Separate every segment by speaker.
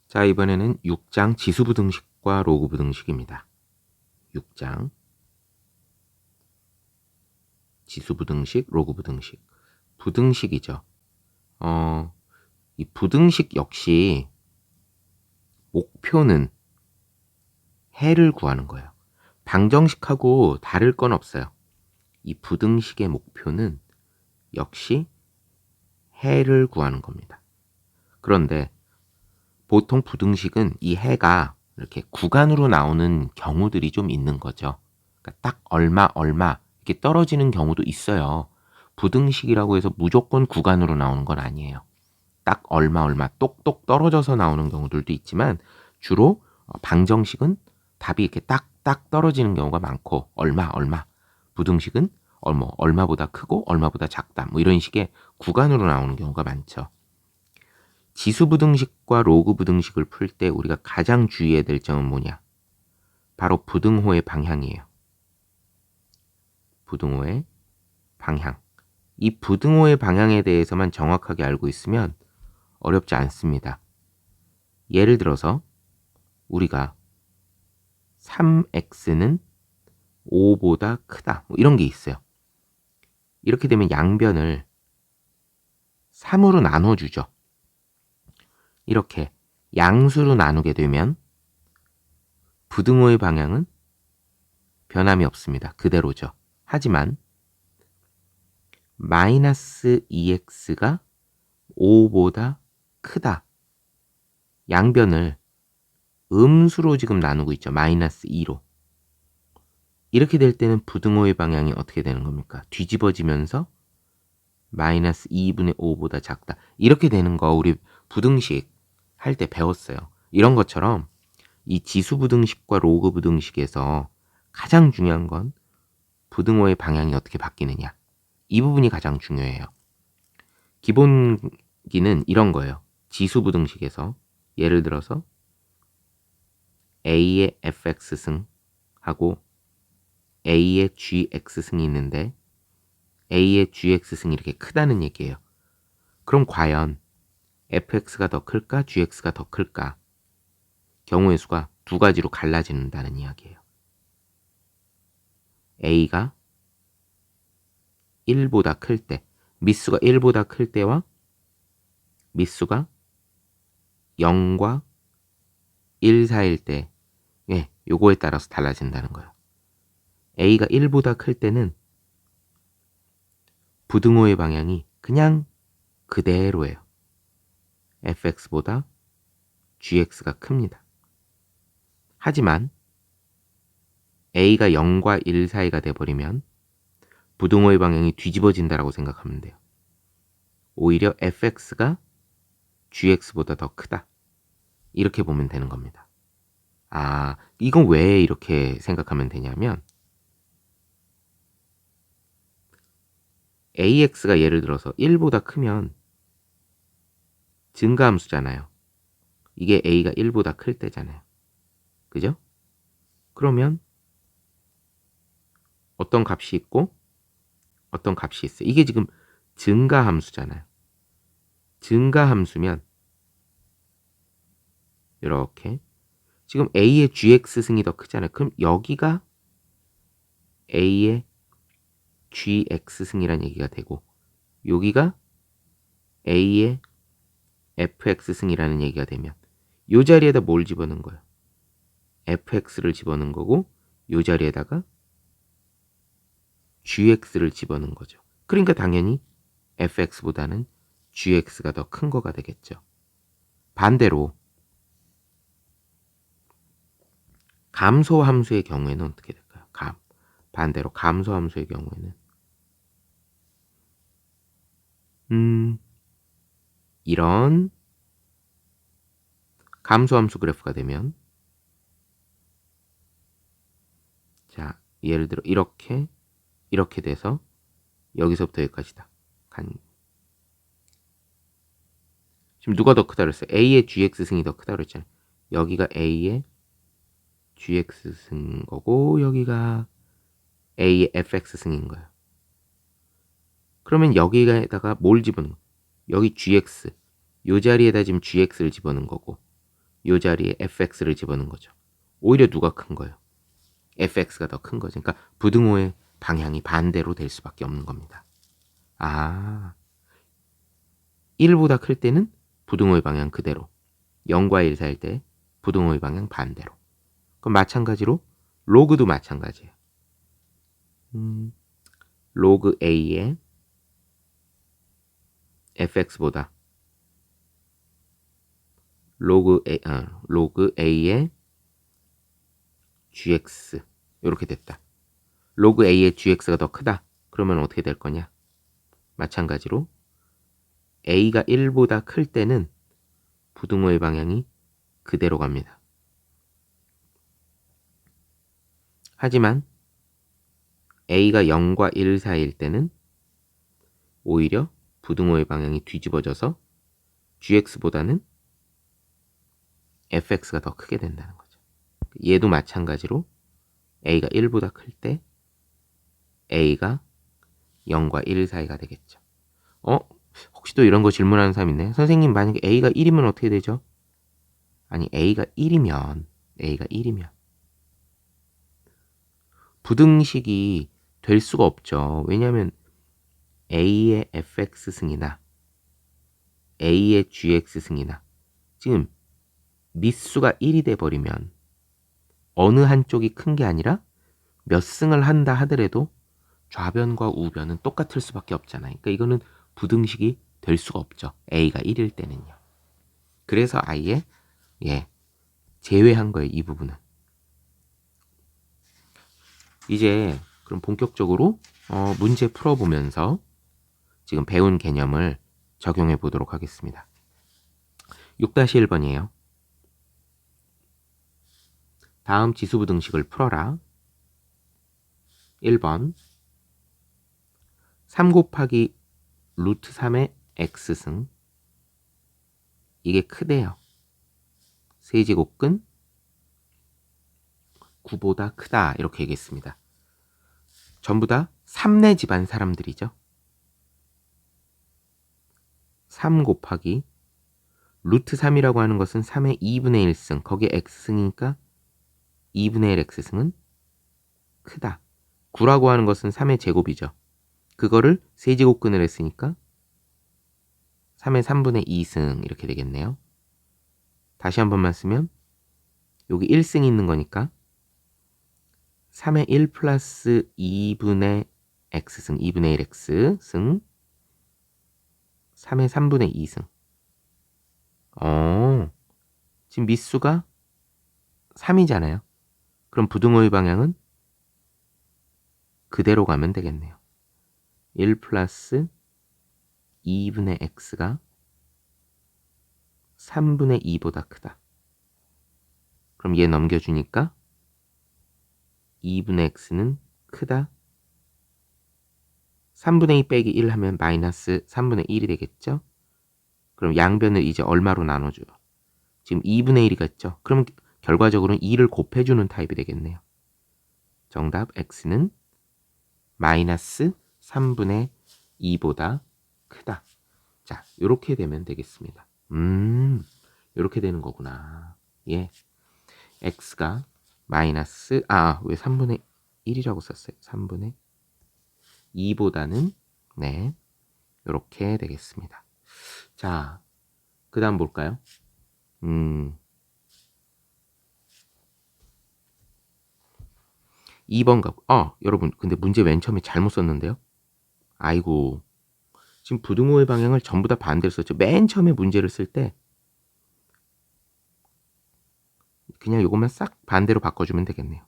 Speaker 1: 자, 이번에는 6장 지수부등식과 로그부등식입니다. 6장 지수부등식, 로그부등식. 부등식이죠. 이 부등식 역시 목표는 해를 구하는 거예요. 방정식하고 다를 건 없어요. 이 부등식의 목표는 역시 해를 구하는 겁니다. 그런데 보통 부등식은 이 해가 이렇게 구간으로 나오는 경우들이 좀 있는 거죠. 그러니까 딱 얼마 이렇게 떨어지는 경우도 있어요. 부등식이라고 해서 무조건 구간으로 나오는 건 아니에요. 딱 얼마 똑똑 떨어져서 나오는 경우들도 있지만 주로 방정식은 답이 이렇게 딱딱 떨어지는 경우가 많고 얼마 부등식은 얼마보다 크고 얼마보다 작다 뭐 이런 식의 구간으로 나오는 경우가 많죠. 지수부등식과 로그부등식을 풀 때 우리가 가장 주의해야 될 점은 뭐냐? 바로 부등호의 방향이에요. 부등호의 방향. 이 부등호의 방향에 대해서만 정확하게 알고 있으면 어렵지 않습니다. 예를 들어서 우리가 3x는 5보다 크다 뭐 이런 게 있어요. 이렇게 되면 양변을 3으로 나눠주죠. 이렇게 양수로 나누게 되면 부등호의 방향은 변함이 없습니다. 그대로죠. 하지만 마이너스 2x가 5보다 크다. 양변을 음수로 지금 나누고 있죠. 마이너스 2로. 이렇게 될 때는 부등호의 방향이 어떻게 되는 겁니까? 뒤집어지면서 마이너스 2분의 5보다 작다. 이렇게 되는 거 우리 부등식 할 때 배웠어요. 이런 것처럼 이 지수부등식과 로그부등식에서 가장 중요한 건 부등호의 방향이 어떻게 바뀌느냐. 이 부분이 가장 중요해요. 기본기는 이런 거예요. 지수부등식에서 예를 들어서 A의 fx승하고 A의 gx승이 있는데 A의 gx승이 이렇게 크다는 얘기예요. 그럼 과연 fx가 더 클까? gx가 더 클까? 경우의 수가 두 가지로 갈라진다는 이야기예요. A가 1보다 클 때, 밑수가 1보다 클 때와 밑수가 0과 1 사이일 때, 요거에 따라서 달라진다는 거예요. A가 1보다 클 때는 부등호의 방향이 그냥 그대로예요. fx보다 gx가 큽니다. 하지만 A가 0과 1 사이가 돼버리면 부등호의 방향이 뒤집어진다라고 생각하면 돼요. 오히려 fx가 gx보다 더 크다. 이렇게 보면 되는 겁니다. 아, 이건 왜 이렇게 생각하면 되냐면 ax가 예를 들어서 1보다 크면 증가함수잖아요. 이게 a가 1보다 클 때잖아요. 그죠? 그러면 어떤 값이 있고 어떤 값이 있어요. 이게 지금 증가함수잖아요. 증가함수면 이렇게 지금 A의 GX승이 더 크잖아요. 그럼 여기가 A의 GX승이란 얘기가 되고 여기가 A의 FX승이라는 얘기가 되면 이 자리에다 뭘 집어넣은 거예요? FX를 집어넣은 거고 이 자리에다가 GX를 집어넣은 거죠. 그러니까 당연히 FX보다는 GX가 더 큰 거가 되겠죠. 반대로 감소함수의 경우에는 어떻게 될까요? 반대로 감소함수의 경우에는 이런 감소함수 그래프가 되면 자, 예를 들어 이렇게 돼서 여기서부터 여기까지다. 지금 누가 더 크다 그랬어요? A의 GX승이 더 크다 그랬잖아요. 여기가 A의 GX승 거고 여기가 A의 FX승인 거예요. 그러면 여기에다가 뭘 집어넣는 거예요? 여기 GX 요 자리에다 지금 GX를 집어넣은 거고 이 자리에 fx를 집어넣은 거죠. 오히려 누가 큰 거예요? fx가 더 큰 거죠. 그러니까 부등호의 방향이 반대로 될 수밖에 없는 겁니다. 아, 1보다 클 때는 부등호의 방향 그대로, 0과 1 사이일 때 부등호의 방향 반대로. 그럼 마찬가지로 로그도 마찬가지예요. 로그 a의 fx보다 로그 a의 gx 이렇게 됐다. 로그 a의 gx가 더 크다. 그러면 어떻게 될 거냐? 마찬가지로 a가 1보다 클 때는 부등호의 방향이 그대로 갑니다. 하지만 a가 0과 1 사이일 때는 오히려 부등호의 방향이 뒤집어져서 gx보다는 fx가 더 크게 된다는 거죠. 얘도 마찬가지로 a가 1보다 클 때 a가 0과 1 사이가 되겠죠. 혹시 또 이런 거 질문하는 사람 있나요? 선생님, 만약에 a가 1이면 어떻게 되죠? 아니, a가 1이면 부등식이 될 수가 없죠. 왜냐하면 a의 fx 승이나 a의 gx 승이나 지금 밑수가 1이 돼버리면 어느 한쪽이 큰 게 아니라 몇 승을 한다 하더라도 좌변과 우변은 똑같을 수밖에 없잖아요. 그러니까 이거는 부등식이 될 수가 없죠. a가 1일 때는요. 그래서 아예 제외한 거예요. 이 부분은. 이제 그럼 본격적으로 문제 풀어보면서 지금 배운 개념을 적용해 보도록 하겠습니다. 6-1번이에요. 다음 지수부등식을 풀어라. 1번 3 곱하기 루트 3의 x승, 이게 크대요. 세제곱근 9보다 크다, 이렇게 얘기했습니다. 전부 다 3네 집안 사람들이죠. 3 곱하기 루트 3이라고 하는 것은 3의 2분의 1승, 거기에 x승이니까 2분의 1 x승은 크다. 9라고 하는 것은 3의 제곱이죠. 그거를 세제곱근을 했으니까 3의 3분의 2승 이렇게 되겠네요. 다시 한 번만 쓰면 여기 1승이 있는 거니까 3의 1 플러스 2분의 x승, 2분의 1x승, 3의 3분의 2승. 지금 밑수가 3이잖아요. 그럼 부등호의 방향은 그대로 가면 되겠네요. 1 플러스 2분의 x가 3분의 2보다 크다. 그럼 얘 넘겨주니까 2분의 x는 크다. 3분의 2 빼기 1 하면 마이너스 3분의 1이 되겠죠? 그럼 양변을 이제 얼마로 나눠줘요? 지금 2분의 1이겠죠? 그럼 결과적으로는 2를 곱해주는 타입이 되겠네요. 정답 x는 마이너스 3분의 2보다 크다. 자, 이렇게 되면 되겠습니다. 이렇게 되는 거구나. 예. x가 마이너스, 왜 3분의 1이라고 썼어요? 3분의 2보다는, 네, 이렇게 되겠습니다. 자, 그 다음 볼까요? 2번 가고, 여러분, 근데 문제 맨 처음에 잘못 썼는데요? 아이고, 지금 부등호의 방향을 전부 다 반대로 썼죠. 맨 처음에 문제를 쓸 때 그냥 이것만 싹 반대로 바꿔주면 되겠네요.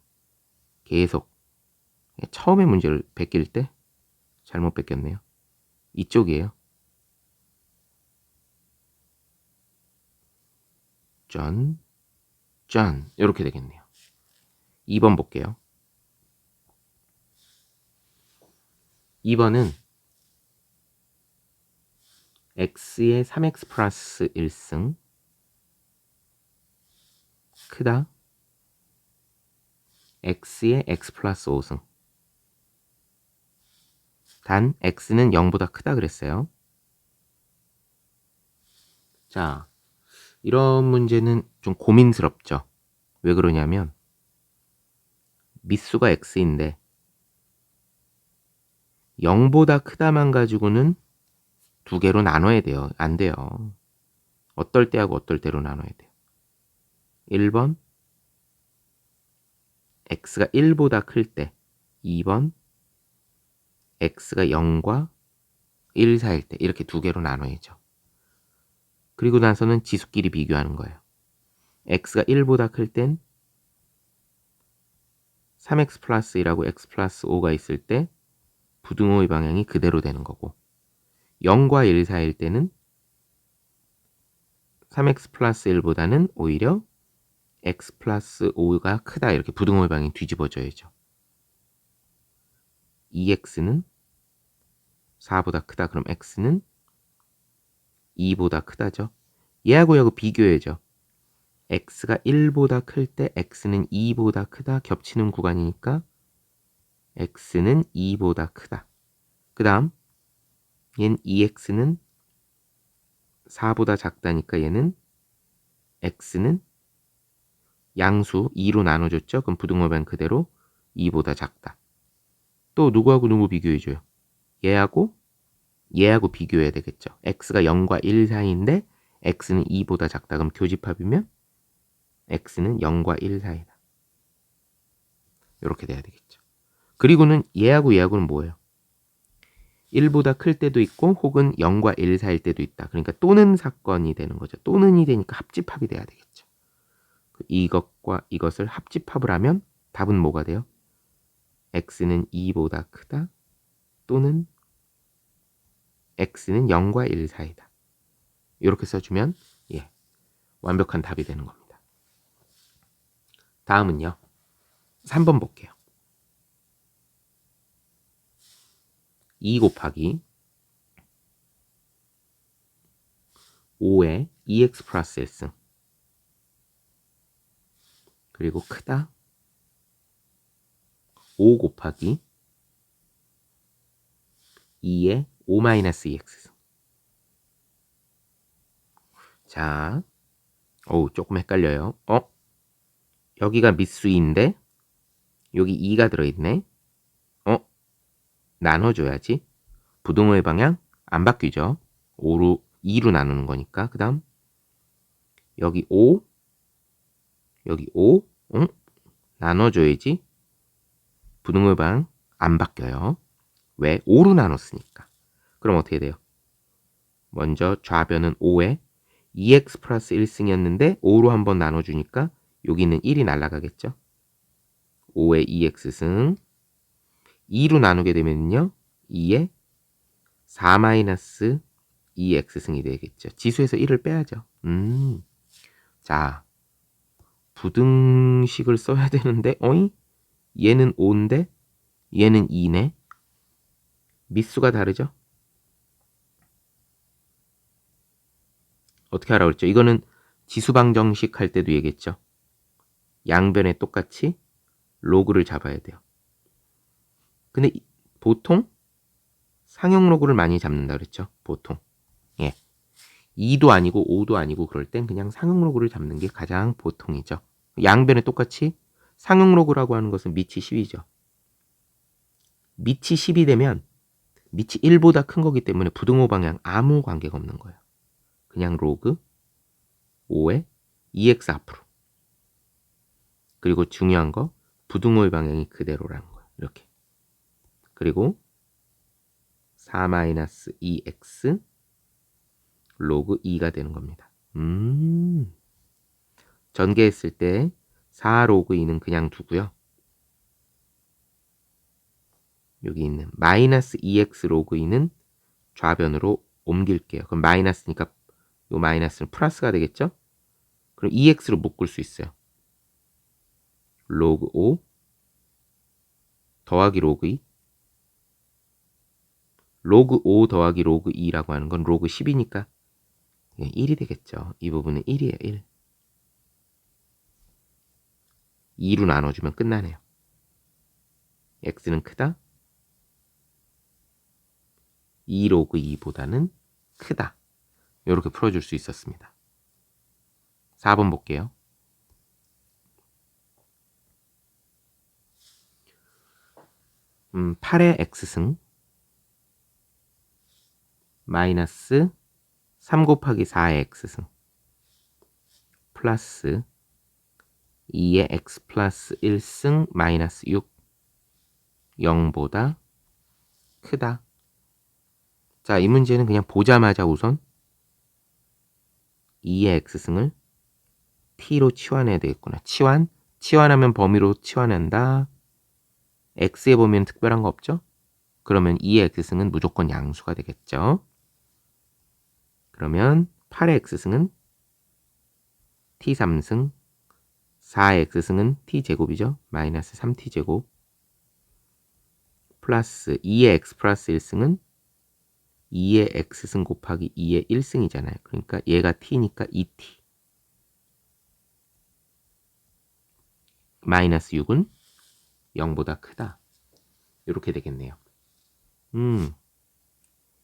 Speaker 1: 계속 처음에 문제를 베낄 때 잘못 베꼈네요. 이쪽이에요. 짠, 이렇게 되겠네요. 2번 볼게요. 2번은 x의 3x 플러스 1승 크다. x의 x 플러스 5승. 단 x는 0보다 크다 그랬어요. 자, 이런 문제는 좀 고민스럽죠. 왜 그러냐면 밑수가 x인데 0보다 크다만 가지고는 두 개로 나눠야 돼요. 안 돼요. 어떨 때하고 어떨 때로 나눠야 돼요. 1번 x가 1보다 클 때, 2번 x가 0과 1 사이일 때, 이렇게 두 개로 나눠야죠. 그리고 나서는 지수끼리 비교하는 거예요. x가 1보다 클 땐 3x 플러스 1하고 x 플러스 5가 있을 때 부등호의 방향이 그대로 되는 거고, 0과 1 사이일 때는 3x 플러스 1보다는 오히려 x 플러스 5가 크다, 이렇게 부등호의 방향이 뒤집어져야죠. 2x는 4보다 크다. 그럼 x는 2보다 크다죠. 얘하고 얘하고 비교해야죠. x가 1보다 클 때 x는 2보다 크다. 겹치는 구간이니까 x는 2보다 크다. 그 다음 얘는 2x는 4보다 작다니까 얘는 x는 양수 2로 나눠줬죠. 그럼 부등호 방향 그대로 2보다 작다. 또 누구하고 누구 비교해줘요? 얘하고 비교해야 되겠죠. x가 0과 1 사이인데 x는 2보다 작다. 그럼 교집합이면 x는 0과 1 사이다. 이렇게 돼야 되겠죠. 그리고는 얘하고는 뭐예요? 1보다 클 때도 있고 혹은 0과 1 사이일 때도 있다. 그러니까 또는 사건이 되는 거죠. 또는이 되니까 합집합이 돼야 되겠죠. 이것과 이것을 합집합을 하면 답은 뭐가 돼요? x는 2보다 크다. 또는 x는 0과 1 사이다. 이렇게 써주면 완벽한 답이 되는 겁니다. 다음은요. 3번 볼게요. 2 곱하기 5의 2x 플러스 1승 그리고 크다 5 곱하기 2의 5 마이너스 2x승. 자, 조금 헷갈려요. 여기가 밑수인데 여기 2가 들어있네. 나눠줘야지. 부등호의 방향 안 바뀌죠. 2로 나누는 거니까. 그 다음 여기 5 나눠줘야지. 부등호의 방향 안 바뀌어요. 왜? 5로 나눴으니까. 그럼 어떻게 돼요? 먼저 좌변은 5에 2x 플러스 1승이었는데 5로 한번 나눠주니까 여기는 1이 날아가겠죠. 5의 2x승 2로 나누게 되면요 2의 4 마이너스 2x승이 되겠죠. 지수에서 1을 빼야죠. 자, 부등식을 써야 되는데 얘는 5인데 얘는 2네. 밑수가 다르죠? 어떻게 하라고 그랬죠? 이거는 지수방정식 할 때도 얘기했죠. 양변에 똑같이 로그를 잡아야 돼요. 근데 보통 상형 로그를 많이 잡는다 그랬죠. 보통. 2도 아니고 5도 아니고 그럴 땐 그냥 상형 로그를 잡는 게 가장 보통이죠. 양변에 똑같이 상형 로그라고 하는 것은 밑이 10이죠. 밑이 10이 되면 밑이 1보다 큰 거기 때문에 부등호 방향 아무 관계가 없는 거예요. 그냥 로그 5에 2x 앞으로. 그리고 중요한 거 부등호의 방향이 그대로라는 거예요. 이렇게. 그리고 4-2x 로그 2가 되는 겁니다. 전개했을 때 4 로그 2는 그냥 두고요. 여기 있는 마이너스 2x 로그 2는 좌변으로 옮길게요. 그럼 마이너스니까 이 마이너스는 플러스가 되겠죠? 그럼 2x로 묶을 수 있어요. 로그 5 더하기 로그 2 로그 5 더하기 로그 2라고 하는 건 로그 10이니까 1이 되겠죠. 이 부분은 1이에요. 1. 2로 나눠주면 끝나네요. x는 크다. 2 로그 2보다는 크다. 이렇게 풀어줄 수 있었습니다. 4번 볼게요. 음, 8의 x승 마이너스 3 곱하기 4의 x승 플러스 2의 x 플러스 1승 마이너스 6 0보다 크다. 자, 이 문제는 그냥 보자마자 우선 2의 x승을 t로 치환해야 되겠구나. 치환하면 범위로 치환한다. x의 범위는 특별한 거 없죠? 그러면 2의 x승은 무조건 양수가 되겠죠. 그러면 8의 x승은 t3승, 4의 x승은 t제곱이죠. 마이너스 3t제곱 플러스 2의 x 플러스 1승은 2의 x승 곱하기 2의 1승이잖아요. 그러니까 얘가 t니까 2t 마이너스 6은 0보다 크다. 이렇게 되겠네요.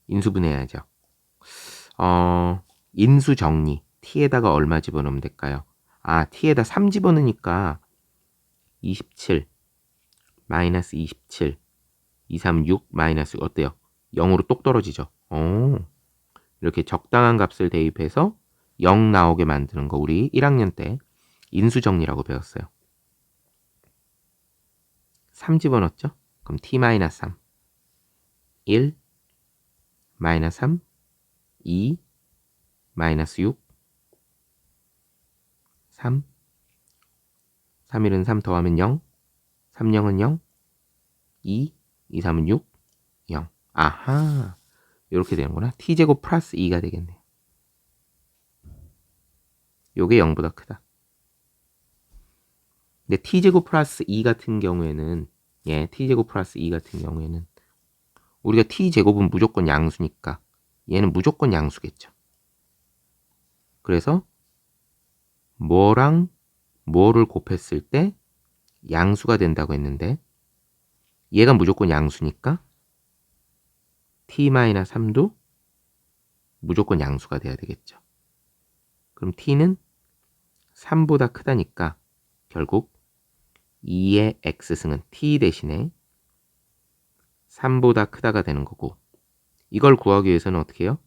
Speaker 1: 인수분해해야죠. 인수 정리. t에다가 얼마 집어넣으면 될까요? 아, t에다 3 집어넣으니까 27 마이너스 27 236 마이너스 어때요? 0으로 똑 떨어지죠. 이렇게 적당한 값을 대입해서 0 나오게 만드는 거 우리 1학년 때 인수정리라고 배웠어요. 3 집어넣었죠? 그럼 t-3 1 마이너스 3 2 마이너스 6 3 3일은 3 더하면 0 3 0은 0 2 2 3은 6 0 아하, 이렇게 되는구나. t제곱 플러스 2가 되겠네요. 요게 0보다 크다. 근데 t제곱 플러스 2 같은 경우에는 t제곱 플러스 2 같은 경우에는 우리가 t제곱은 무조건 양수니까 얘는 무조건 양수겠죠. 그래서 뭐랑 뭐를 곱했을 때 양수가 된다고 했는데 얘가 무조건 양수니까 t-3도 무조건 양수가 돼야 되겠죠. 그럼 t는 3보다 크다니까 결국 2의 x승은 t 대신에 3보다 크다가 되는 거고, 이걸 구하기 위해서는 어떻게 해요?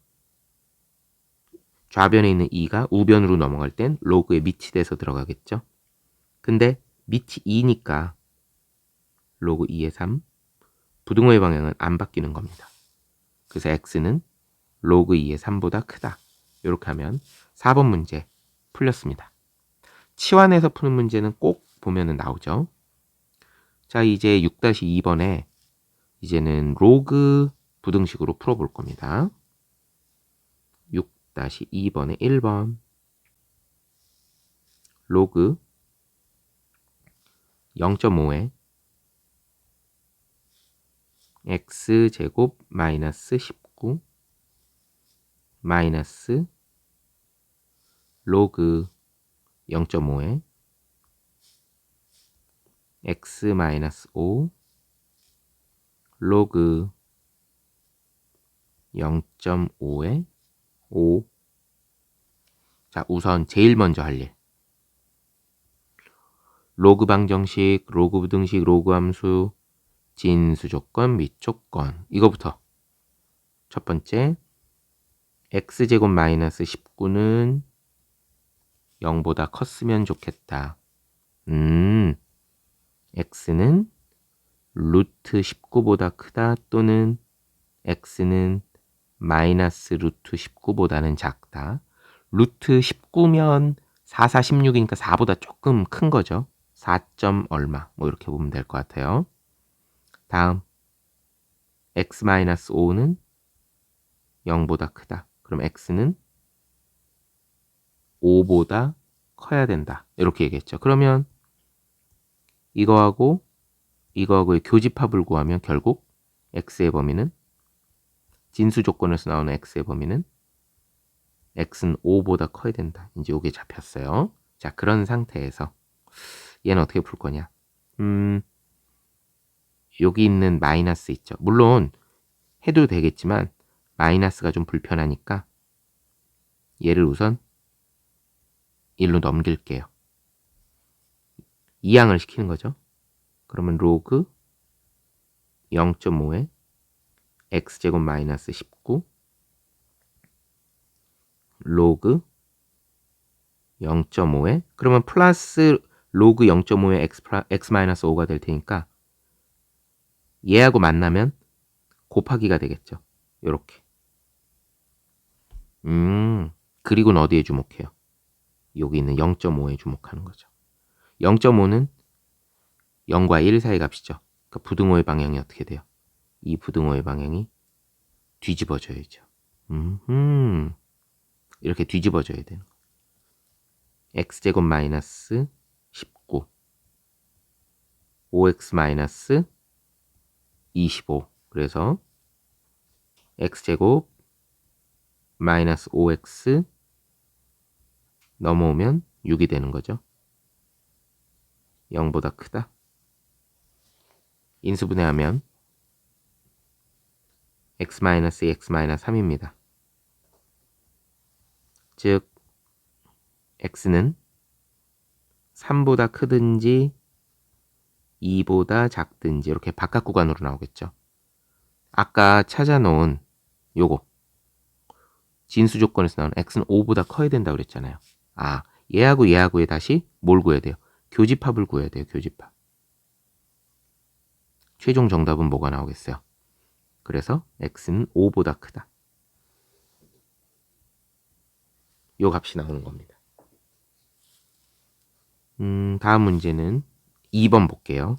Speaker 1: 좌변에 있는 2가 우변으로 넘어갈 땐 로그에 밑이 돼서 들어가겠죠. 근데 밑이 2니까 로그 2의 3 부등호의 방향은 안 바뀌는 겁니다. 그래서 x는 로그 2의 3보다 크다. 이렇게 하면 4번 문제 풀렸습니다. 치환해서 푸는 문제는 꼭 보면은 나오죠. 자, 이제 6-2번에 이제는 로그 부등식으로 풀어볼 겁니다. 6-2번에 1번 로그 0.5에 x제곱 마이너스 19 마이너스 로그 0.5에 x 마이너스 5 로그 0.5에 5. 자, 우선 제일 먼저 할 일. 로그 방정식, 로그 부등식, 로그 함수, 진수 조건, 및 조건. 이거부터. 첫 번째, x제곱 마이너스 19는 0보다 컸으면 좋겠다. x는 루트 19보다 크다 또는 x는 마이너스 루트 19보다는 작다. 루트 19면 4, 4, 16이니까 4보다 조금 큰 거죠. 4. 얼마 뭐 이렇게 보면 될 것 같아요. 다음 x-5는 0보다 크다. 그럼 x는 5보다 커야 된다. 이렇게 얘기했죠. 그러면 이거하고 이거하고의 교집합을 구하면 결국 x의 범위는 진수 조건에서 나오는 x의 범위는 x는 5보다 커야 된다. 이제 이게 잡혔어요. 자, 그런 상태에서 얘는 어떻게 풀 거냐? 여기 있는 마이너스 있죠. 물론 해도 되겠지만 마이너스가 좀 불편하니까 얘를 우선 1로 넘길게요. 2항을 시키는 거죠. 그러면 로그 0.5에 x제곱 마이너스 19 로그 0.5에 그러면 플러스 로그 0.5에 x 마이너스 5가 될 테니까 얘하고 만나면 곱하기가 되겠죠. 요렇게. 그리고는 어디에 주목해요? 여기 있는 0.5에 주목하는 거죠. 0.5는 0과 1 사이 값이죠. 그러니까 부등호의 방향이 어떻게 돼요? 이 부등호의 방향이 뒤집어져야죠. 이렇게 뒤집어져야 되는 거예요. x제곱 마이너스 19 5x 마이너스 25 그래서 x제곱 마이너스 5x 넘어오면 6이 되는 거죠. 0보다 크다. 인수분해하면 x 마이너스 x 마이너스 3입니다. 즉 x는 3보다 크든지 2보다 작든지 이렇게 바깥 구간으로 나오겠죠. 아까 찾아놓은 요거 진수 조건에서 나온 x는 5보다 커야 된다고 그랬잖아요. 아, 얘하고에 다시 뭘 구해야 돼요? 교집합을 구해야 돼요. 교집합. 최종 정답은 뭐가 나오겠어요? 그래서 x는 5보다 크다. 요 값이 나오는 겁니다. 다음 문제는 2번 볼게요.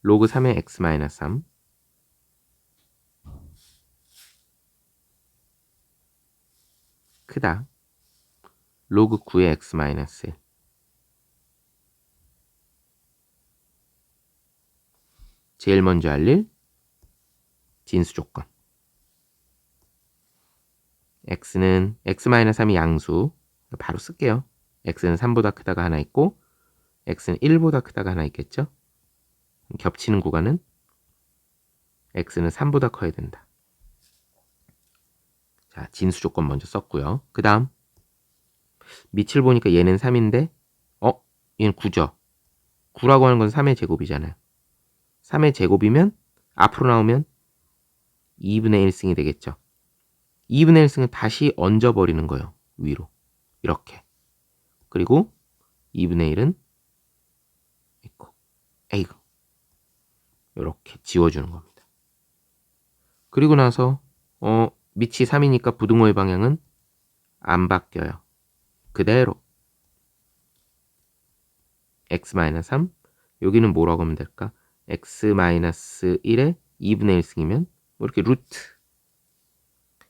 Speaker 1: 로그 3의 x-3 크다. 로그 9의 x-1 제일 먼저 할 일 진수 조건 x는 x-3이 양수 바로 쓸게요. x는 3보다 크다가 하나 있고 x는 1보다 크다가 하나 있겠죠? 겹치는 구간은 x는 3보다 커야 된다. 자, 진수 조건 먼저 썼고요. 그 다음 밑을 보니까 얘는 3인데 얘는 9죠. 9라고 하는 건 3의 제곱이잖아요. 3의 제곱이면 앞으로 나오면 2분의 1승이 되겠죠. 2분의 1승을 다시 얹어버리는 거예요. 위로. 이렇게. 그리고 2분의 1은 에이구. 이렇게 지워주는 겁니다. 그리고 나서 밑이 3이니까 부등호의 방향은 안 바뀌어요. 그대로 x-3 여기는 뭐라고 하면 될까? x-1에 2분의 1승이면 이렇게 루트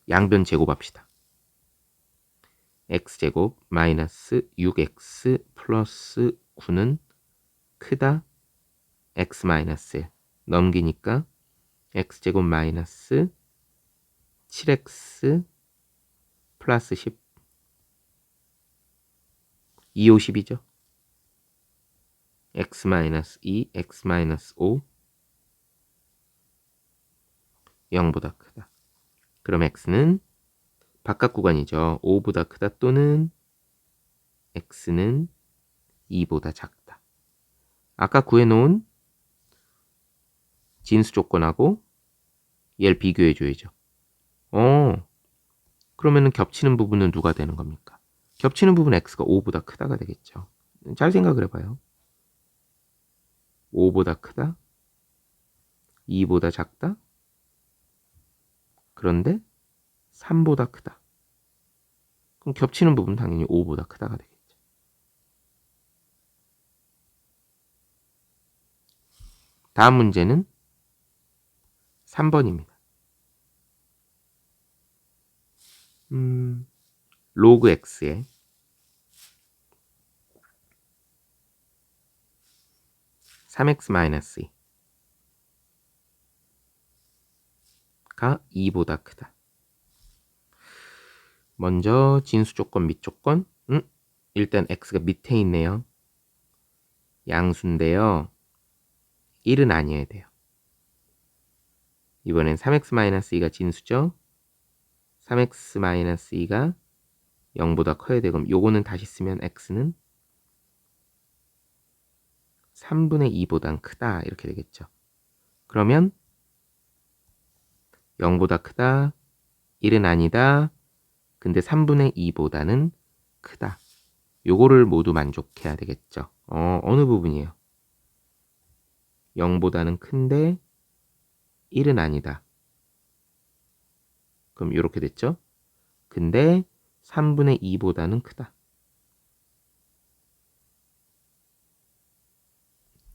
Speaker 1: 양변 제곱합시다. x제곱 마이너스 6x 플러스 9는 크다 x 마이너스 1 넘기니까 x제곱 마이너스 7x 플러스 10 2, 50이죠. x 마이너스 2, x 마이너스 5 0보다 크다. 그럼 x는 바깥 구간이죠. 5보다 크다 또는 x는 2보다 작다. 아까 구해놓은 진수 조건하고 얘를 비교해줘야죠. 그러면은 겹치는 부분은 누가 되는 겁니까? 겹치는 부분 x가 5보다 크다가 되겠죠. 잘 생각을 해봐요. 5보다 크다? 2보다 작다? 그런데 3보다 크다. 그럼 겹치는 부분은 당연히 5보다 크다가 되겠죠. 다음 문제는 3번입니다. 로그 x에 3x-2가 2보다 크다. 먼저 진수 조건, 밑 조건. 일단 x가 밑에 있네요. 양수인데요. 1은 아니어야 돼요. 이번엔 3x-2가 진수죠. 3x-2가 0보다 커야 되고, 요거는 다시 쓰면 x는 3분의 2보단 크다 이렇게 되겠죠. 그러면 0보다 크다, 1은 아니다, 근데 3분의 2보다는 크다. 요거를 모두 만족해야 되겠죠. 어느 부분이에요? 0보다는 큰데 1은 아니다. 그럼 이렇게 됐죠? 근데 3분의 2보다는 크다.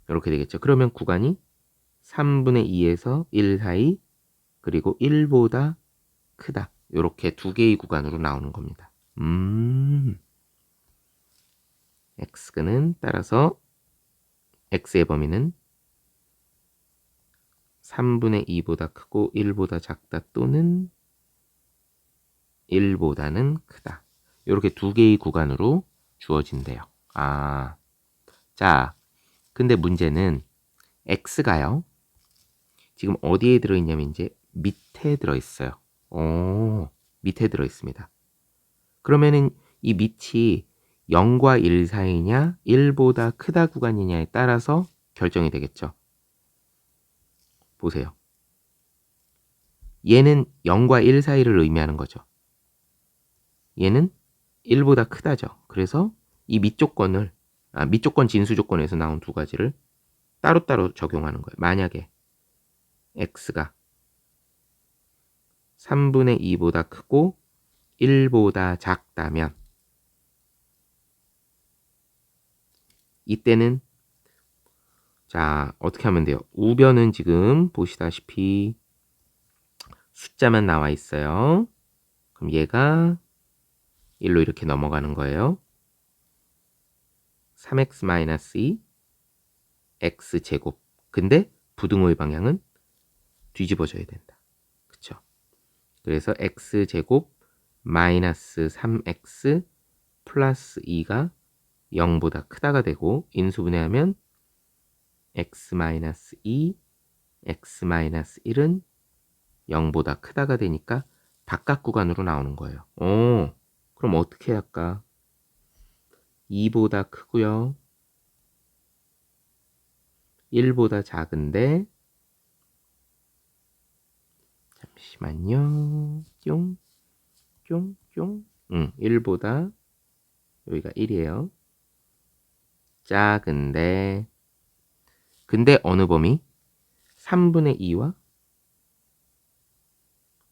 Speaker 1: 이렇게 되겠죠. 그러면 구간이 3분의 2에서 1 사이, 그리고 1보다 크다. 이렇게 두 개의 구간으로 나오는 겁니다. x는 따라서 x의 범위는 3분의 2보다 크고 1보다 작다 또는 1보다는 크다. 이렇게 두 개의 구간으로 주어진대요. 자, 근데 문제는 x가요. 지금 어디에 들어있냐면 이제 밑에 들어있어요. 밑에 들어있습니다. 그러면은 이 밑이 0과 1 사이냐 1보다 크다 구간이냐에 따라서 결정이 되겠죠. 보세요. 얘는 0과 1 사이를 의미하는 거죠. 얘는 1보다 크다죠. 그래서 이 밑조건을 밑조건 진수 조건에서 나온 두 가지를 따로따로 적용하는 거예요. 만약에 x가 3분의 2보다 크고 1보다 작다면 이때는 자, 어떻게 하면 돼요? 우변은 지금 보시다시피 숫자만 나와 있어요. 그럼 얘가 1로 이렇게 넘어가는 거예요. 3x-2 x제곱. 근데 부등호의 방향은 뒤집어져야 된다. 그쵸? 그래서 x제곱 마이너스 3x 플러스 2가 0보다 크다가 되고 인수분해하면 x-2 x-1은 0보다 크다가 되니까 바깥 구간으로 나오는 거예요. 그럼 어떻게 할까? 2보다 크고요. 1보다 작은데 잠시만요. 쫑쫑쫑 1보다 여기가 1이에요. 작은데 근데 어느 범위? 3분의 2와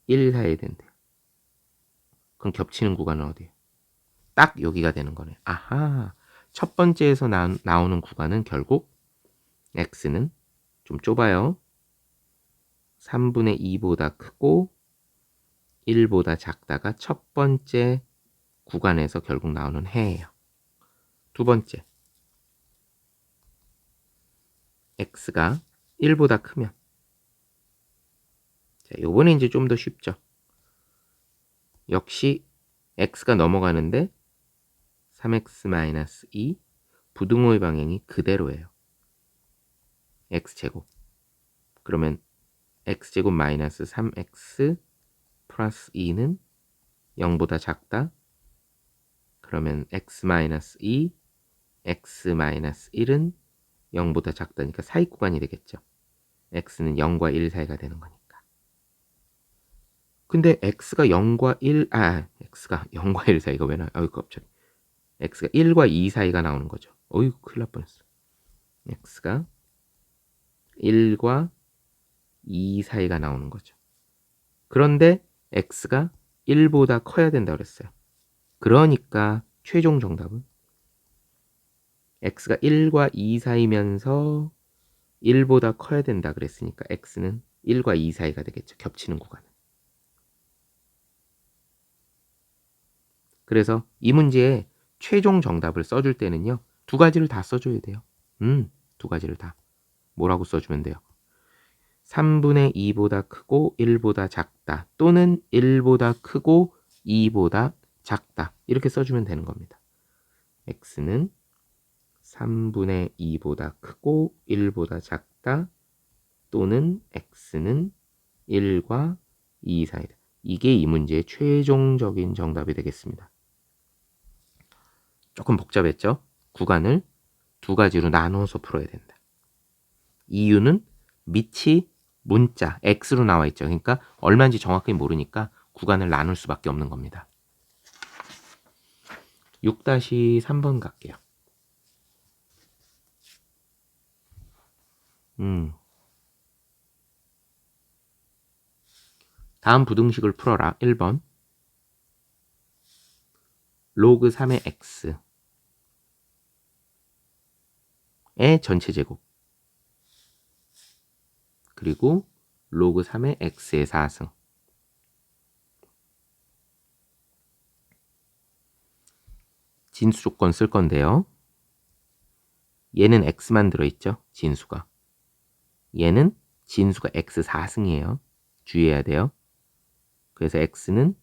Speaker 1: 1 사이에 된대요. 그럼 겹치는 구간은 어디예요? 딱 여기가 되는 거네. 아하. 첫 번째에서 나오는 구간은 결국 x는 좀 좁아요. 3분의 2보다 크고 1보다 작다가 첫 번째 구간에서 결국 나오는 해예요. 두 번째. x가 1보다 크면 자, 요번에 이제 좀 더 쉽죠. 역시 x가 넘어가는데 3x-2 부등호의 방향이 그대로예요. x제곱. 그러면 x제곱 마이너스 3x 플러스 2는 0보다 작다. 그러면 x-2, x-1은 0보다 작다니까 사이 구간이 되겠죠. x는 0과 1 사이가 되는 거니까. 근데 x가 0과 1, x가 0과 1 사이가 왜 나와요? 어이구, 갑자기. x가 1과 2 사이가 나오는 거죠. 어이구, 큰일 날 뻔했어. x가 1과 2 사이가 나오는 거죠. 그런데 x가 1보다 커야 된다고 그랬어요. 그러니까 최종 정답은 x가 1과 2 사이면서 1보다 커야 된다 그랬으니까 x는 1과 2 사이가 되겠죠. 겹치는 구간은. 그래서 이 문제에 최종 정답을 써줄 때는요. 두 가지를 다 써줘야 돼요. 두 가지를 다. 뭐라고 써주면 돼요? 3분의 2보다 크고 1보다 작다. 또는 1보다 크고 2보다 작다. 이렇게 써주면 되는 겁니다. x는 3분의 2보다 크고 1보다 작다. 또는 x는 1과 2 사이다. 이게 이 문제의 최종적인 정답이 되겠습니다. 조금 복잡했죠? 구간을 두 가지로 나누어서 풀어야 된다. 이유는 밑이 문자 x로 나와 있죠. 그러니까 얼마인지 정확히 모르니까 구간을 나눌 수밖에 없는 겁니다. 6-3번 갈게요. 다음 부등식을 풀어라. 1번 로그 3의 x의 전체 제곱 그리고 로그 3의 x의 4승 진수 조건 쓸 건데요. 얘는 x만 들어있죠. 진수가. 얘는 진수가 x 4승이에요. 주의해야 돼요. 그래서 x는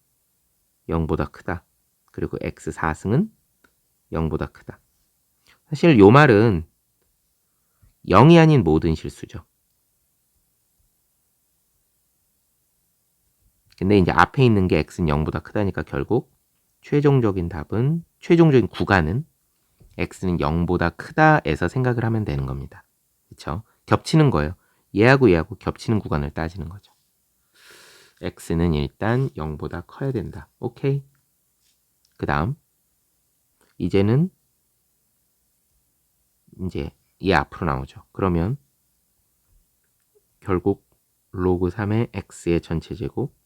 Speaker 1: 0보다 크다. 그리고 x 4승은 0보다 크다. 사실 요 말은 0이 아닌 모든 실수죠. 근데 이제 앞에 있는 게 x는 0보다 크다니까 결국 최종적인 구간은 x는 0보다 크다에서 생각을 하면 되는 겁니다. 그렇죠? 겹치는 거예요. 얘하고 얘하고 겹치는 구간을 따지는 거죠. x는 일단 0보다 커야 된다. 오케이. 그 다음 이제는 이제 얘 앞으로 나오죠. 그러면 결국 로그 3의 x의 전체 제곱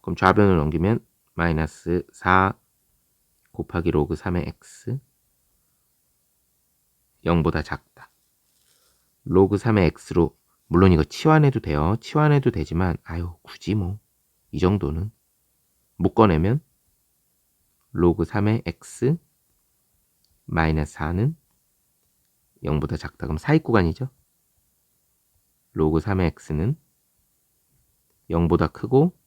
Speaker 1: 그럼 좌변을 넘기면 마이너스 4 곱하기 로그 3의 x 0보다 작다. 로그 3의 x로 물론 이거 치환해도 돼요. 치환해도 되지만 아유 굳이 뭐 이 정도는 못 꺼내면 로그 3의 x 마이너스 4는 0보다 작다. 그럼 사익 구간이죠. 로그 3의 x는 0보다 크고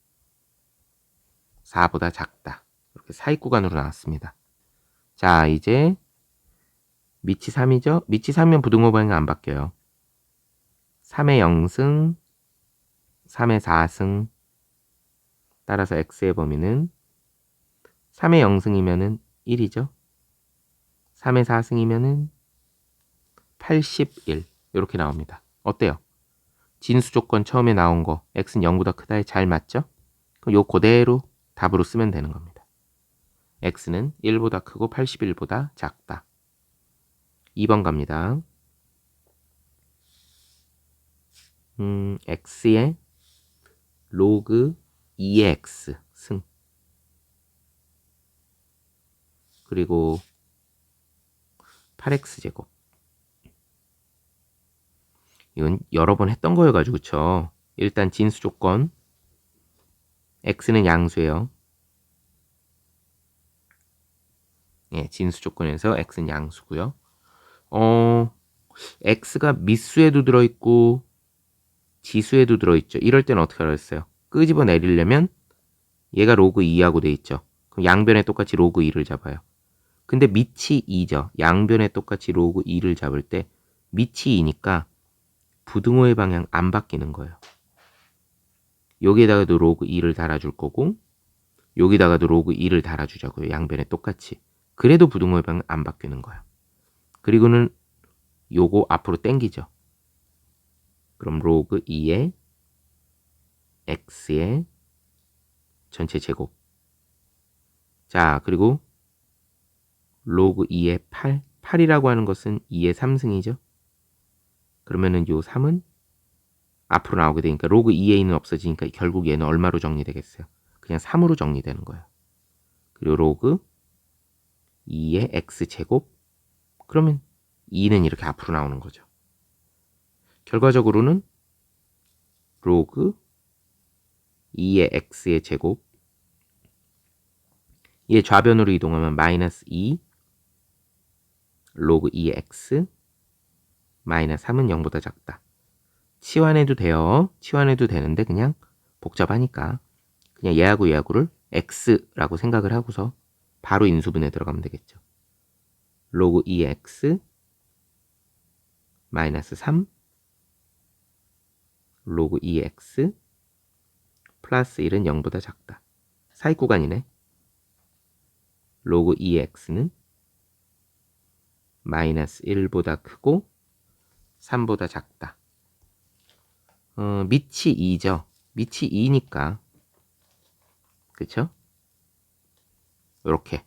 Speaker 1: 4보다 작다. 이렇게 사익 구간으로 나왔습니다. 자, 이제 밑이 3이죠? 밑이 3이면 부등호 방향 안 바뀌어요. 3의 0승, 3의 4승. 따라서 x의 범위는 3의 0승이면은 1이죠. 3의 4승이면은 81. 이렇게 나옵니다. 어때요? 진수 조건 처음에 나온 거 x는 0보다 크다에 잘 맞죠? 그럼 요 그대로 답으로 쓰면 되는 겁니다. x는 1보다 크고 81보다 작다. 2번 갑니다. x의 로그 2의 x 승 그리고 8x제곱 이건 여러 번 했던 거여가지고 그쵸? 일단 진수 조건 x는 양수예요. 예, 진수 조건에서 x는 양수고요. x가 미수에도 들어있고 지수에도 들어있죠. 이럴 때는 어떻게 하랬어요? 끄집어 내리려면 얘가 로그 2하고 돼 있죠. 그럼 양변에 똑같이 로그 2를 잡아요. 근데 밑이 2죠. 양변에 똑같이 로그 2를 잡을 때 밑이 2니까 부등호의 방향 안 바뀌는 거예요. 여기에다가도 로그 2를 달아줄 거고 여기다가도 로그 2를 달아주자고요. 양변에 똑같이. 그래도 부등호의 방향 안 바뀌는 거예요. 그리고는 요거 앞으로 당기죠. 그럼 로그 2의 x의 전체 제곱. 자, 그리고 로그 2의 8. 8이라고 하는 것은 2의 3승이죠. 그러면은 요 3은 앞으로 나오게 되니까 로그 2a는 없어지니까 결국 얘는 얼마로 정리되겠어요? 그냥 3으로 정리되는 거예요. 그리고 로그 2의 x제곱 그러면 2는 이렇게 앞으로 나오는 거죠. 결과적으로는 로그 2의 x의 제곱 얘 좌변으로 이동하면 마이너스 2 로그 2의 x 마이너스 3은 0보다 작다. 치환해도 돼요. 치환해도 되는데 그냥 복잡하니까 그냥 얘하고 얘하고를 x라고 생각을 하고서 바로 인수분해 들어가면 되겠죠. 로그 2x 마이너스 3 로그 2x 플러스 1은 0보다 작다. 사이 구간이네. 로그 2x는 마이너스 1보다 크고 3보다 작다. 밑이 2죠. 밑이 2니까 그쵸? 요렇게.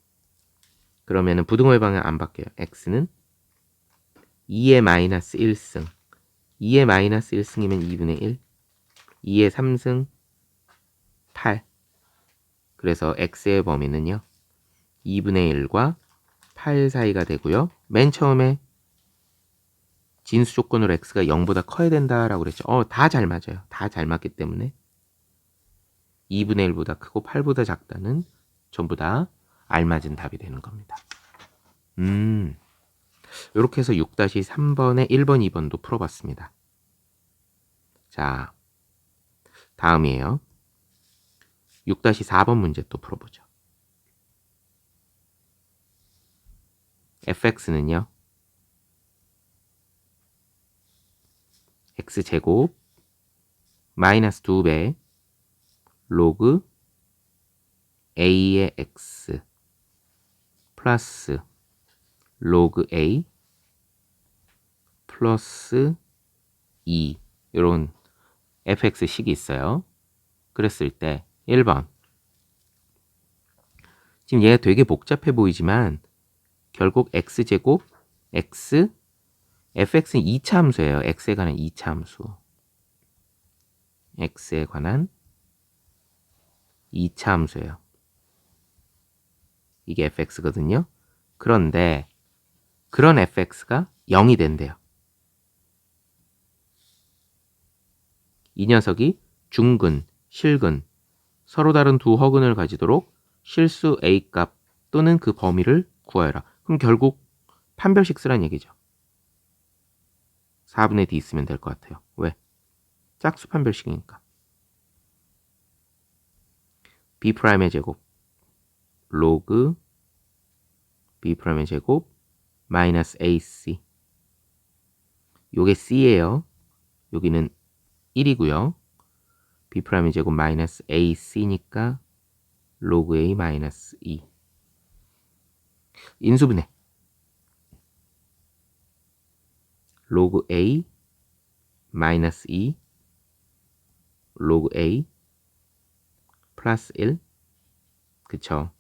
Speaker 1: 그러면은 부등호의 방향 안 바뀌어요. x는 2의 마이너스 1승. 2의 마이너스 1승이면 2분의 1. 2의 3승 8. 그래서 x의 범위는요. 2분의 1과 8 사이가 되고요. 맨 처음에 진수 조건으로 x가 0보다 커야 된다라고 그랬죠. 다 잘 맞아요. 다 잘 맞기 때문에 2분의 1보다 크고 8보다 작다는 전부 다 알맞은 답이 되는 겁니다. 이렇게 해서 6-3번에 1번, 2번도 풀어봤습니다. 자, 다음이에요. 6-4번 문제 또 풀어보죠. fx는요. x제곱 마이너스 2배 로그 a의 x 플러스 로그 a 플러스 2 이런 fx식이 있어요. 그랬을 때 1번 지금 얘가 되게 복잡해 보이지만 결국 x제곱 x fx는 2차 함수예요. x에 관한 2차 함수. x에 관한 2차 함수예요. 이게 fx거든요. 그런데 그런 fx가 0이 된대요. 이 녀석이 중근, 실근, 서로 다른 두 허근을 가지도록 실수 a값 또는 그 범위를 구하여라. 그럼 결국 판별식 쓰란 얘기죠. 4분의 d 쓰면 될 것 같아요. 왜? 짝수 판별식이니까. b'의 제곱 로그 b'의 제곱 마이너스 ac 요게 c예요. 여기는 1이고요. b'의 제곱 마이너스 ac니까 로그 a 마이너스 2 인수분해 로그 a 마이너스 2 로그 a 플러스 1 그쵸?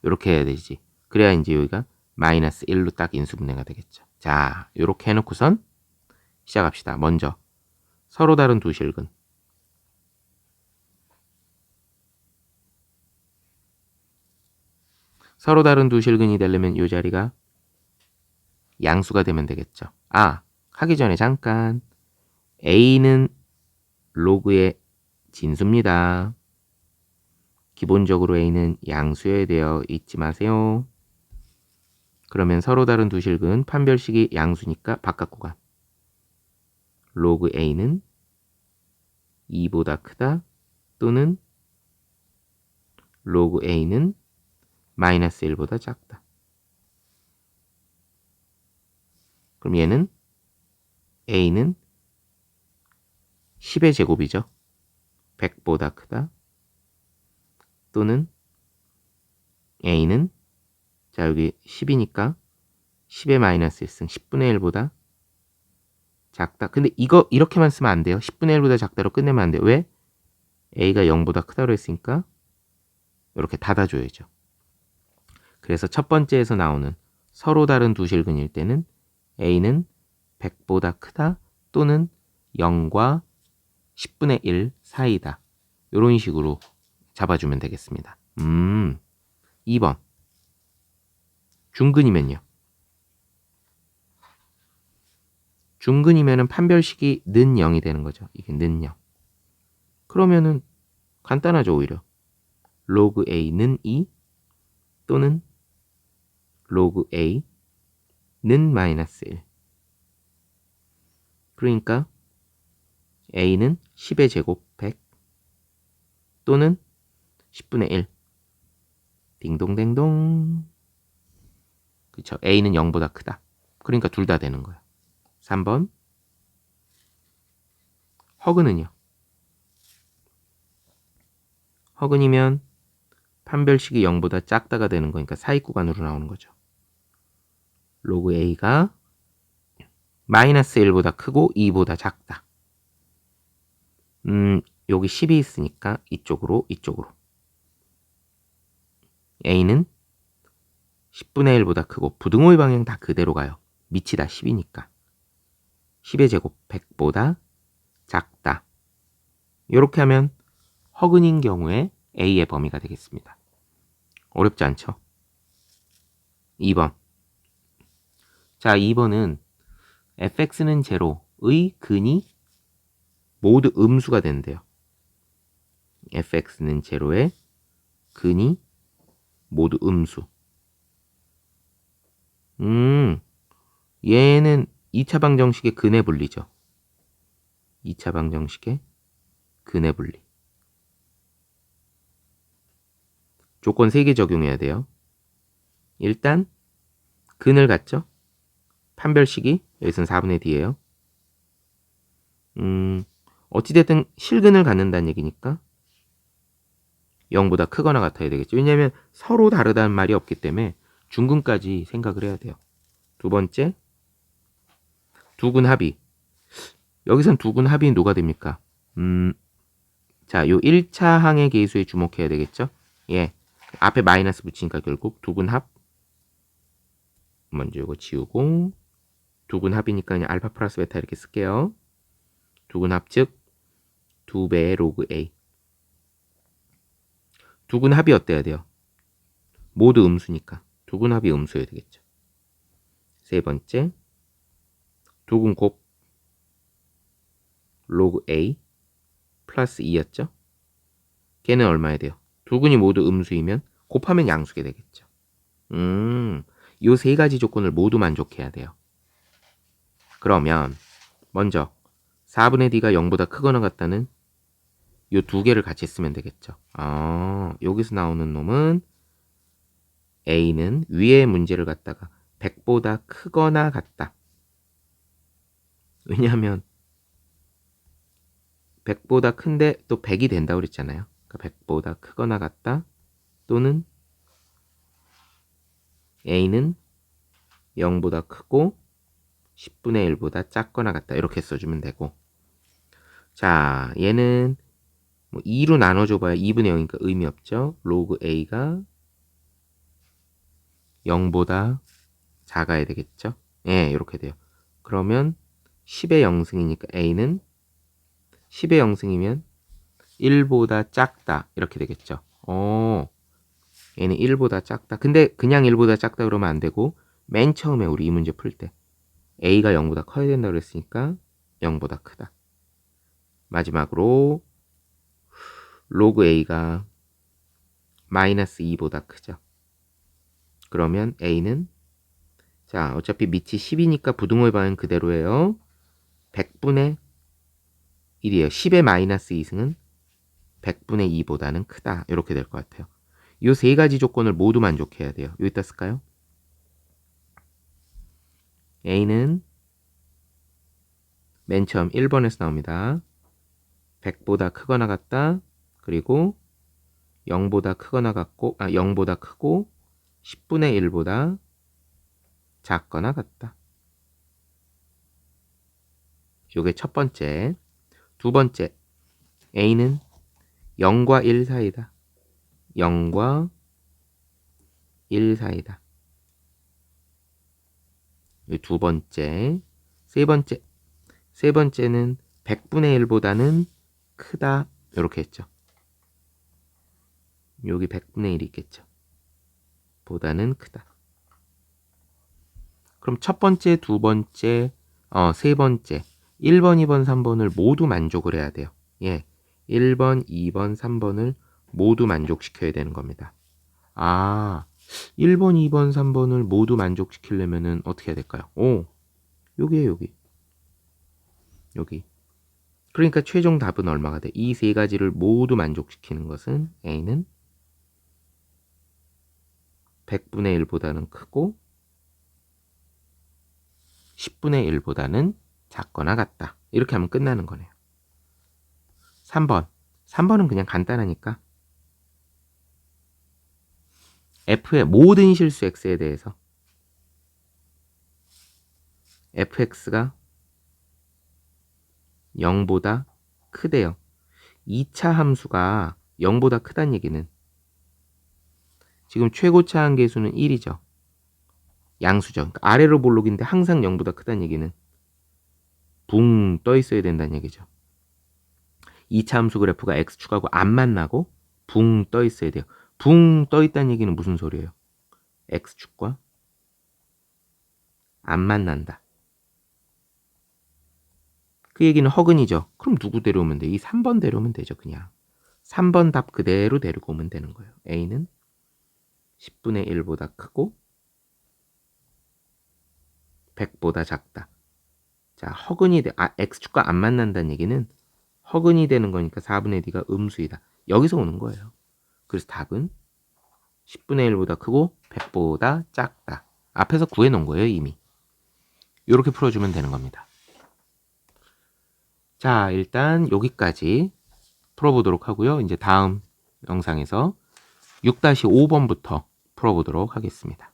Speaker 1: 이렇게 해야 되지. 그래야 이제 여기가 마이너스 1로 딱 인수분해가 되겠죠. 자, 이렇게 해놓고선 시작합시다. 먼저 서로 다른 두 실근 서로 다른 두 실근이 되려면 이 자리가 양수가 되면 되겠죠. 하기 전에 잠깐 a는 로그의 진수입니다. 기본적으로 a는 양수여야 돼요. 잊지 마세요. 그러면 서로 다른 두 실근 판별식이 양수니까 바깥 구간 로그 a는 2보다 크다 또는 로그 a는 마이너스 1보다 작다. 그럼 얘는 a는 10의 제곱이죠. 100보다 크다 또는 a는 자 여기 10이니까 10의 마이너스 1승 10분의 1보다 작다. 근데 이거 이렇게만 쓰면 안 돼요. 10분의 1보다 작다로 끝내면 안 돼요. 왜? a가 0보다 크다고 했으니까 이렇게 닫아줘야죠. 그래서 첫 번째에서 나오는 서로 다른 두 실근일 때는 a는 100보다 크다 또는 0과 10분의 1 사이다. 이런 식으로 잡아주면 되겠습니다. 2번 중근이면요. 중근이면은 판별식이 는 0이 되는 거죠. 이게 는 0. 그러면은 간단하죠 오히려. 로그 a는 2 또는 로그 a는 마이너스 1. 그러니까 a는 10의 제곱 100 또는 10분의 1. 딩동댕동. 그쵸. a는 0보다 크다. 그러니까 둘 다 되는 거예요. 3번 허그는요. 허근이면 판별식이 0보다 작다가 되는 거니까 사이 구간으로 나오는 거죠. 로그 A가 마이너스 1보다 크고 2보다 작다. 여기 10이 있으니까 이쪽으로. A는 10분의 1보다 크고 부등호의 방향 다 그대로 가요. 밑이 다 10이니까. 10의 제곱 100보다 작다. 이렇게 하면 허근인 경우에 A의 범위가 되겠습니다. 어렵지 않죠? 2번. 자, 2번은 fx는 제로의 근이 모두 음수가 된대요. fx는 제로의 근이 모두 음수. 얘는 2차 방정식의 근의 분리죠. 2차 방정식의 근의 분리. 조건 3개 적용해야 돼요. 일단 근을 갖죠. 판별식이 여기서는 4분의 d예요. 어찌됐든 실근을 갖는다는 얘기니까 0보다 크거나 같아야 되겠죠. 왜냐하면 서로 다르다는 말이 없기 때문에 중근까지 생각을 해야 돼요. 두 번째, 두근 합이. 여기선 두근 합이 누가 됩니까? 자, 요 1차 항의 계수에 주목해야 되겠죠? 예. 앞에 마이너스 붙이니까 결국 두근 합. 먼저 이거 지우고 두근 합이니까 그냥 알파 플러스 베타 이렇게 쓸게요. 두근 합 즉 2배의 로그 A. 두근 합이 어때야 돼요? 모두 음수니까 두근 합이 음수여야 되겠죠. 세 번째, 두근 곱 로그 A 플러스 2였죠? 걔는 얼마야 돼요? 두근이 모두 음수이면 곱하면 양수게 되겠죠. 요 세 가지 조건을 모두 만족해야 돼요. 그러면 먼저 4분의 d가 0보다 크거나 같다는 요 두 개를 같이 쓰면 되겠죠. 여기서 나오는 놈은 A는 위의 문제를 갖다가 100보다 크거나 같다. 왜냐하면 100보다 큰데 또 100이 된다고 그랬잖아요. 그러니까 100보다 크거나 같다 또는 A는 0보다 크고 10분의 1보다 작거나 같다. 이렇게 써주면 되고, 자, 얘는 뭐 2로 나눠줘봐야 2분의 0이니까 의미 없죠. 로그 A가 0보다 작아야 되겠죠. 예, 이렇게 돼요. 그러면 10의 0승이니까 A는 10의 0승이면 1보다 작다. 이렇게 되겠죠. 얘는 1보다 작다. 근데 그냥 1보다 작다 그러면 안 되고, 맨 처음에 우리 이 문제 풀 때 A가 0보다 커야 된다고 그랬으니까 0보다 크다. 마지막으로 로그 A가 마이너스 2보다 크죠. 그러면 A는, 자, 어차피 밑이 10이니까 부등호의 방향 그대로예요. 100분의 1이에요. 10의 마이너스 2승은 100분의 2보다는 크다. 이렇게 될 것 같아요. 이 세 가지 조건을 모두 만족해야 돼요. 여기다 쓸까요? A는 맨 처음 1번에서 나옵니다. 100보다 크거나 같다. 그리고 0보다 크거나 같고, 0보다 크고 10분의 1보다 작거나 같다. 요게 첫 번째. 두 번째, A는 0과 1 사이다. 0과 1 사이다. 두 번째. 세 번째는 100분의 1보다는 크다. 이렇게 했죠. 여기 100분의 1이 있겠죠. 보다는 크다. 그럼 첫 번째, 두 번째, 세 번째, 1번, 2번, 3번을 모두 만족을 해야 돼요. 예. 1번, 2번, 3번을 모두 만족시켜야 되는 겁니다. 1번, 2번, 3번을 모두 만족시키려면은 어떻게 해야 될까요? 여기에요, 여기. 그러니까 최종 답은 얼마가 돼? 이 세 가지를 모두 만족시키는 것은 A는 100분의 1보다는 크고 10분의 1보다는 작거나 같다. 이렇게 하면 끝나는 거네요. 3번. 3번은 그냥 간단하니까 f의 모든 실수 x에 대해서 fx가 0보다 크대요. 2차 함수가 0보다 크다는 얘기는 지금 최고차 한계수는 1이죠. 양수죠. 그러니까 아래로 볼록인데 항상 0보다 크다는 얘기는 붕 떠 있어야 된다는 얘기죠. 2차 함수 그래프가 x축하고 안 만나고 붕 떠 있어야 돼요. 붕 떠 있다는 얘기는 무슨 소리예요? x축과 안 만난다. 그 얘기는 허근이죠. 그럼 누구 데려오면 돼? 이 3번 데려오면 되죠. 그냥 3번 답 그대로 데리고 오면 되는 거예요. a는 10분의 1보다 크고 100보다 작다. 자, 허근이 x축과 안 만난다는 얘기는 허근이 되는 거니까 4분의 d가 음수이다. 여기서 오는 거예요. 그래서 답은 10분의 1보다 크고 100보다 작다. 앞에서 구해놓은 거예요, 이미. 이렇게 풀어주면 되는 겁니다. 자, 일단 여기까지 풀어보도록 하고요. 이제 다음 영상에서 6-5번부터 풀어보도록 하겠습니다.